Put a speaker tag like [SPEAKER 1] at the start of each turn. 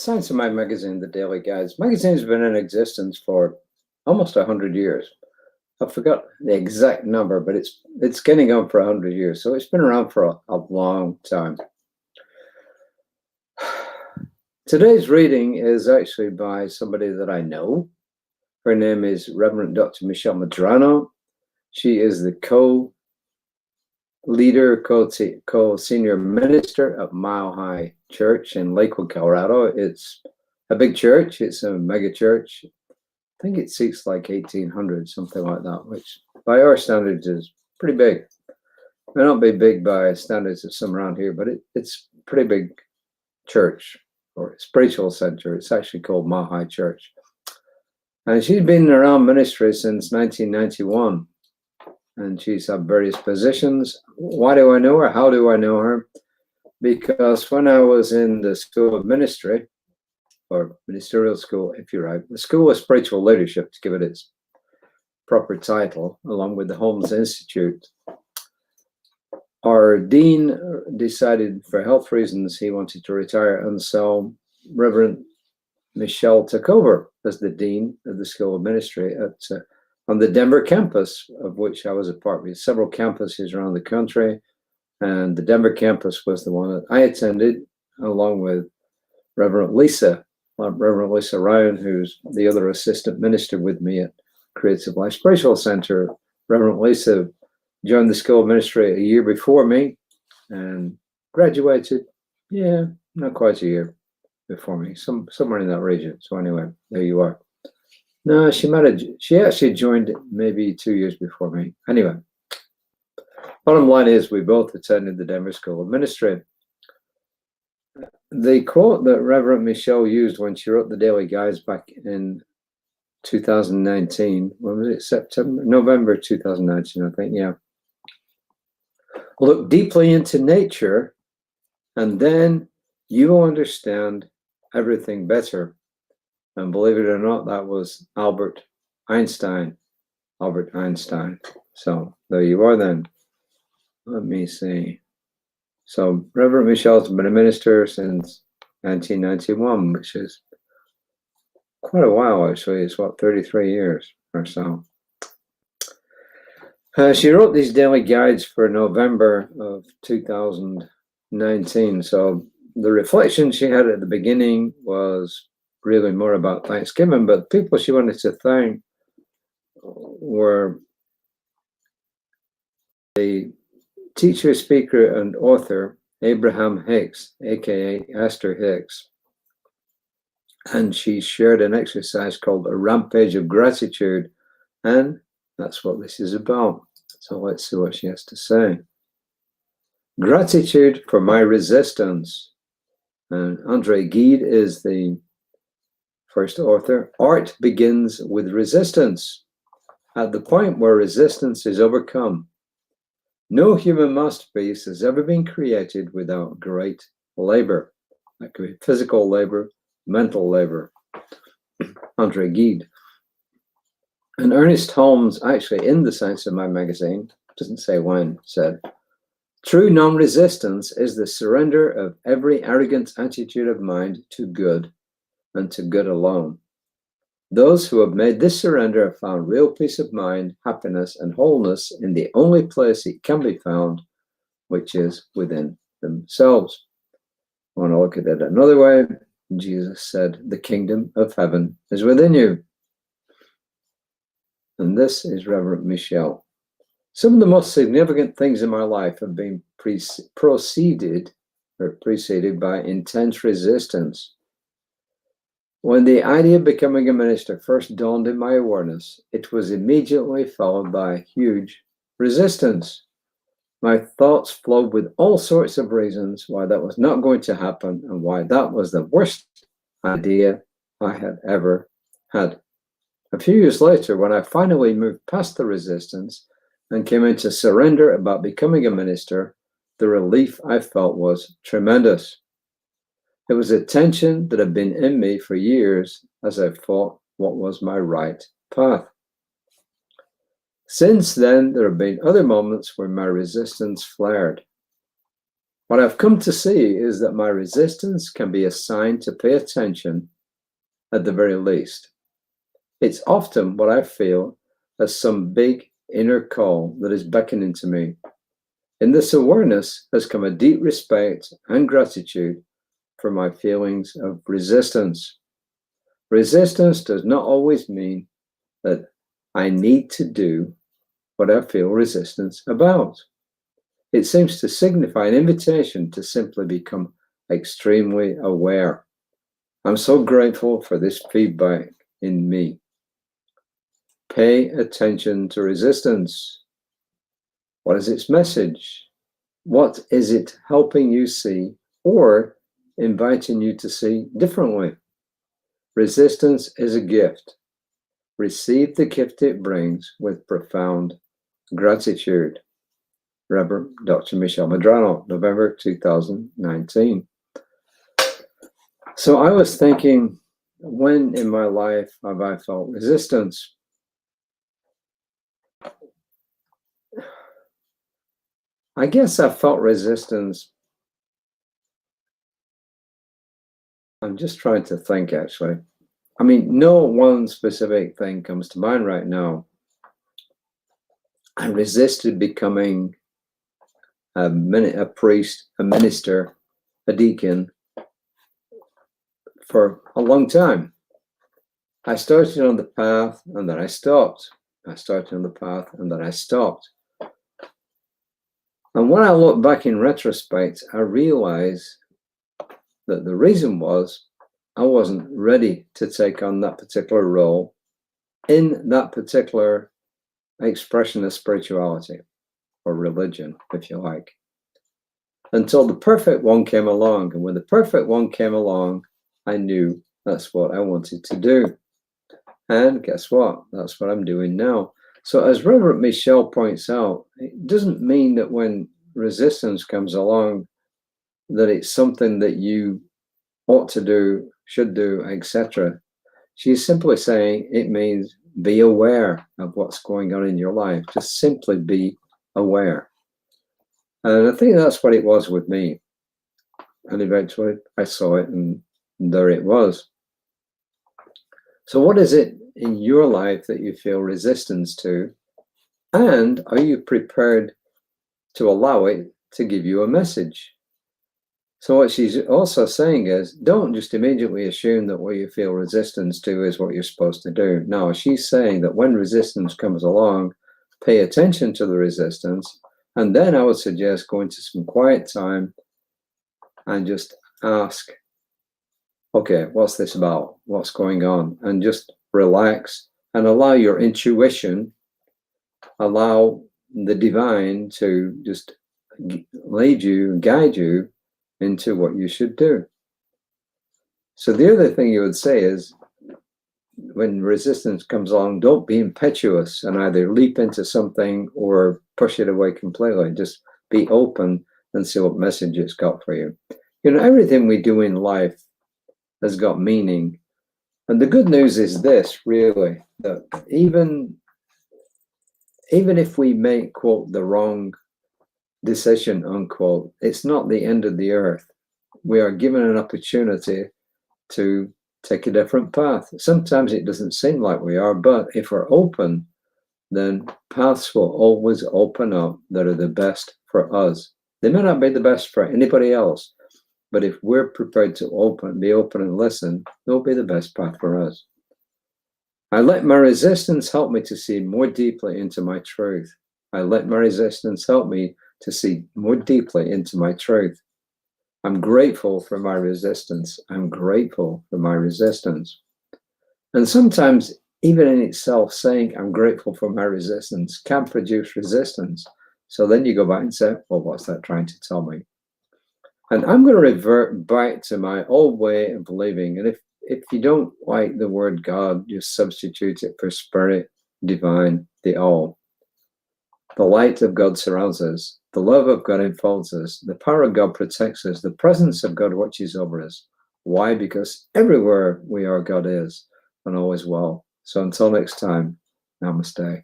[SPEAKER 1] Science of Mind magazine, the Daily Guides. Magazine's been in existence for almost 100 years. I forgot the exact number, but it's getting on for 100 years. So it's been around for a long time. Today's reading is actually by somebody that I know. Her name is Reverend Dr. Michelle Medrano. She is the co-leader, co-senior minister at Mile High Church in Lakewood, Colorado. It's a big church. It's a mega church. I think it seats like 1,800, something like that, which by our standards is pretty big. It may not be big by standards of some around here, but it's a pretty big church or spiritual center. It's actually called Mile High Church. And she's been around ministry since 1991. And she's had various positions. Why do I know her? How do I know her? Because when I was in the School of Ministry, or ministerial school, if you're right, the School of Spiritual Leadership, to give it its proper title, along with the Holmes Institute, our dean decided for health reasons he wanted to retire, and so Reverend Michelle took over as the dean of the School of Ministry on the Denver campus, of which I was a part. We had several campuses around the country, and the Denver campus was the one that I attended, along with Reverend Lisa Ryan, who's the other assistant minister with me at Creative Life Spiritual Center. Reverend Lisa joined the School of Ministry a year before me and graduated, not quite a year before me, somewhere in that region. So anyway, there you are. No, she actually joined maybe 2 years before me. Anyway, bottom line is we both attended the Denver School of Ministry. The quote that Reverend Michelle used when she wrote the Daily Guides back in 2019, when was it? November 2019, I think, yeah. Look deeply into nature, and then you will understand everything better. And believe it or not, that was Albert Einstein. So there you are then. Let me see. So Reverend Michelle's been a minister since 1991, which is quite a while, actually. It's what, 33 years or so. She wrote these daily guides for November of 2019. So the reflection she had at the beginning was really more about Thanksgiving, but people she wanted to thank were the teacher, speaker, and author Abraham Hicks, aka Esther Hicks. And she shared an exercise called a rampage of gratitude, and that's what this is about. So let's see what she has to say. Gratitude for my resistance. And Andre Gide is the first author. Art begins with resistance. At the point where resistance is overcome, no human masterpiece has ever been created without great labor. That could be physical labor, mental labor. Andre Gide. And Ernest Holmes, actually in the Science of Mind magazine, doesn't say when, said, true non-resistance is the surrender of every arrogant attitude of mind to good and to good alone. Those who have made this surrender have found real peace of mind, happiness, and wholeness in the only place it can be found, which is within themselves. I want to look at it another way. Jesus said, the kingdom of heaven is within you. And this is Reverend Michelle. Some of the most significant things in my life have been preceded by intense resistance. When the idea of becoming a minister first dawned in my awareness, it was immediately followed by huge resistance. My thoughts flowed with all sorts of reasons why that was not going to happen and why that was the worst idea I had ever had. A few years later, when I finally moved past the resistance and came into surrender about becoming a minister, the relief I felt was tremendous. It was a tension that had been in me for years as I fought what was my right path. Since then, there have been other moments where my resistance flared. What I've come to see is that my resistance can be a sign to pay attention at the very least. It's often what I feel as some big inner call that is beckoning to me. In this awareness has come a deep respect and gratitude for my feelings of resistance. Resistance does not always mean that I need to do what I feel resistance about. It seems to signify an invitation to simply become extremely aware. I'm so grateful for this feedback in me. Pay attention to resistance. What is its message? What is it helping you see or inviting you to see differently? Resistance is a gift. Receive the gift it brings with profound gratitude. Reverend Dr. Michelle Medrano, November 2019. So I was thinking, when in my life have I felt resistance? I guess I felt resistance. I'm just trying to think, actually. I mean, no one specific thing comes to mind right now. I resisted becoming a priest, a minister, a deacon for a long time. I started on the path and then I stopped. I started on the path and then I stopped. And when I look back in retrospect, I realize that the reason was I wasn't ready to take on that particular role in that particular expression of spirituality or religion, if you like, until the perfect one came along. And when the perfect one came along, I knew that's what I wanted to do. And guess what? That's what I'm doing now. So as Reverend Michelle points out, it doesn't mean that when resistance comes along, that it's something that you ought to do, should do, etc. She's simply saying it means be aware of what's going on in your life. Just simply be aware. And I think that's what it was with me. And eventually I saw it and there it was. So what is it in your life that you feel resistance to? And are you prepared to allow it to give you a message? So what she's also saying is, don't just immediately assume that what you feel resistance to is what you're supposed to do. No, she's saying that when resistance comes along, pay attention to the resistance. And then I would suggest going to some quiet time and just ask, okay, what's this about? What's going on? And just relax and allow your intuition, allow the divine to just lead you, guide you into what you should do. So the other thing you would say is, when resistance comes along, don't be impetuous and either leap into something or push it away completely. Just be open and see what message it's got for you. You know, everything we do in life has got meaning. And the good news is this, really, that even if we make, quote, the wrong decision, unquote, it's not the end of the earth. We are given an opportunity to take a different path. Sometimes it doesn't seem like we are, but if we're open, then paths will always open up that are the best for us. They may not be the best for anybody else, but if we're prepared to be open and listen, they'll be the best path for us. I let my resistance help me to see more deeply into my truth. I let my resistance help me to see more deeply into my truth. I'm grateful for my resistance. I'm grateful for my resistance. And sometimes, even in itself, saying I'm grateful for my resistance can produce resistance. So then you go back and say, well, what's that trying to tell me? And I'm going to revert back to my old way of living. And if you don't like the word God, just substitute it for spirit, divine, the all. The light of God surrounds us. The love of God enfolds us. The power of God protects us. The presence of God watches over us. Why? Because everywhere we are, God is, and always well. So until next time, namaste.